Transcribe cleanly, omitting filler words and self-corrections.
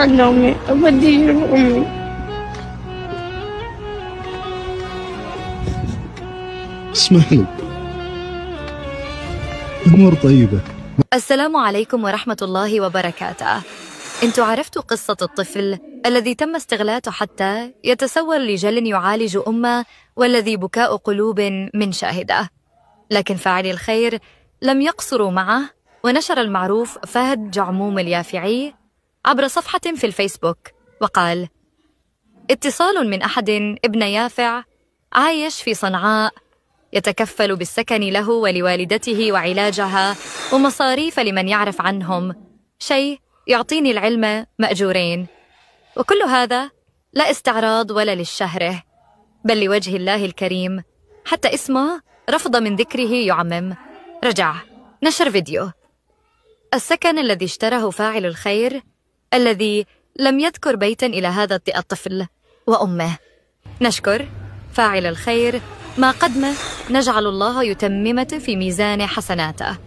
عن أمي، أبدي أمي. اسمح لي، أمور طيبة. السلام عليكم ورحمة الله وبركاته. انتوا عرفتوا قصة الطفل الذي تم استغلاته حتى يتسول لجل يعالج أمه، والذي بكاء قلوب من شاهده. لكن فاعلي الخير لم يقصروا معه، ونشر المعروف فهد جعموم اليافعي عبر صفحة في الفيسبوك وقال: اتصال من أحد ابن يافع عايش في صنعاء، يتكفل بالسكن له ولوالدته وعلاجها ومصاريف لمن يعرف عنهم شيء، يعطيني العلم مأجورين، وكل هذا لا استعراض ولا للشهرة، بل لوجه الله الكريم، حتى اسمه رفض من ذكره يعمم. رجع نشر فيديو السكن الذي اشتراه فاعل الخير، الذي لم يذكر بيتا إلى هذا الطفل وأمه. نشكر فاعل الخير، ما قدمه نجعل الله يتممة في ميزان حسناته.